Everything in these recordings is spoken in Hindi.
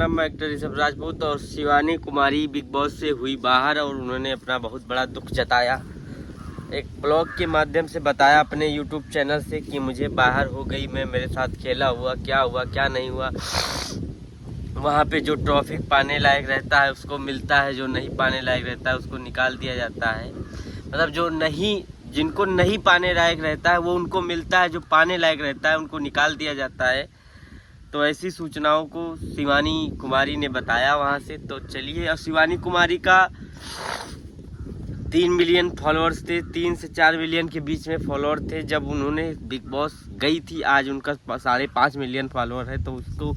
नाम है एक्टर ऋषभ राजपूत और शिवानी कुमारी बिग बॉस से हुई बाहर और उन्होंने अपना बहुत बड़ा दुख जताया। एक ब्लॉग के माध्यम से बताया अपने यूट्यूब चैनल से कि मुझे बाहर हो गई, मैं मेरे साथ खेला हुआ क्या नहीं हुआ। वहाँ पे जो ट्रॉफी पाने लायक रहता है उसको मिलता है, जो नहीं पाने लायक रहता है उसको निकाल दिया जाता है। मतलब जिनको नहीं पाने लायक रहता है वो उनको मिलता है, जो पाने लायक रहता है उनको निकाल दिया जाता है। तो ऐसी सूचनाओं को शिवानी कुमारी ने बताया वहाँ से। तो चलिए, और शिवानी कुमारी का 3 मिलियन फॉलोअर्स थे, 3 से 4 मिलियन के बीच में फॉलोअर थे जब उन्होंने बिग बॉस गई थी। आज उनका 5.5 मिलियन फॉलोअर है, तो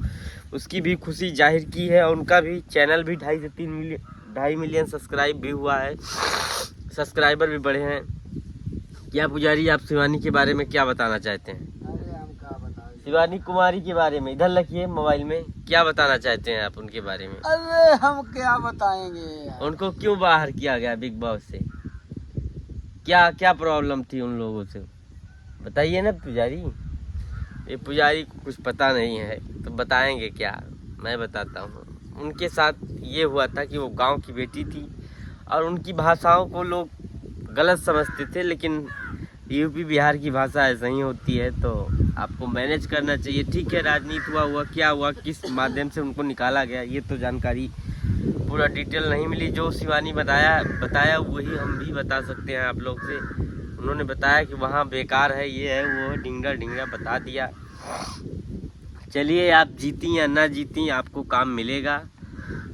उसकी भी खुशी जाहिर की है। और उनका भी चैनल भी 2.5 से 2.5 मिलियन सब्सक्राइब भी हुआ है, सब्सक्राइबर भी बढ़े हैं। क्या पुजारी, आप शिवानी के बारे में क्या बताना चाहते हैं? शिवानी कुमारी के बारे में, इधर रखिए मोबाइल में, क्या बताना चाहते हैं आप उनके बारे में? अरे हम क्या बताएंगे, उनको क्यों बाहर किया गया बिग बॉस से? क्या प्रॉब्लम थी उन लोगों से, बताइए ना पुजारी। ये पुजारी को कुछ पता नहीं है तो बताएंगे क्या, मैं बताता हूँ। उनके साथ ये हुआ था कि वो गांव की बेटी थी और उनकी भाषाओं को लोग गलत समझते थे, लेकिन यूपी बिहार की भाषा ऐसा ही होती है, तो आपको मैनेज करना चाहिए। ठीक है, राजनीति हुआ क्या हुआ, किस माध्यम से उनको निकाला गया, ये तो जानकारी पूरा डिटेल नहीं मिली। जो शिवानी बताया वही हम भी बता सकते हैं आप लोग से। उन्होंने बताया कि वहाँ बेकार है, ये है वो है, ढिंगरा बता दिया। चलिए, आप जीती या ना जीती आपको काम मिलेगा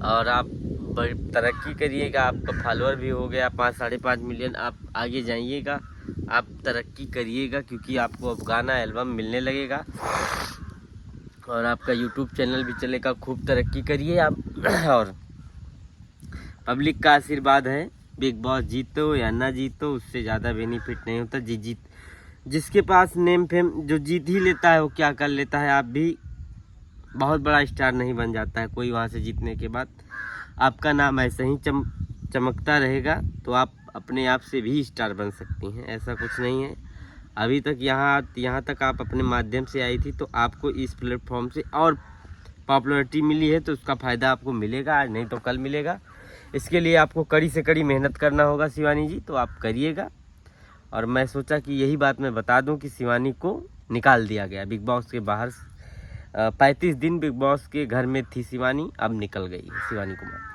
और आप तरक्की करिएगा। आपका फॉलोअर भी हो गया 5-5.5 मिलियन, आप आगे जाइएगा, आप तरक्की करिएगा, क्योंकि आपको अब गाना एल्बम मिलने लगेगा और आपका यूट्यूब चैनल भी चलेगा। खूब तरक्की करिए आप। और पब्लिक का आशीर्वाद है, बिग बॉस जीतो या ना जीतो उससे ज़्यादा बेनिफिट नहीं होता। जिसके पास नेम फेम जो जीत ही लेता है वो क्या कर लेता है। आप भी बहुत बड़ा स्टार नहीं बन जाता है कोई वहाँ से जीतने के बाद। आपका नाम ऐसे ही चमकता रहेगा, तो आप अपने आप से भी स्टार बन सकती हैं, ऐसा कुछ नहीं है। अभी तक यहाँ तक आप अपने माध्यम से आई थी, तो आपको इस प्लेटफॉर्म से और पॉपुलैरिटी मिली है, तो उसका फ़ायदा आपको मिलेगा, आज नहीं तो कल मिलेगा। इसके लिए आपको कड़ी से कड़ी मेहनत करना होगा शिवानी जी, तो आप करिएगा। और मैं सोचा कि यही बात मैं बता दूं कि शिवानी को निकाल दिया गया बिग बॉस के बाहर। 35 दिन बिग बॉस के घर में थी शिवानी, अब निकल गई शिवानी कुमार।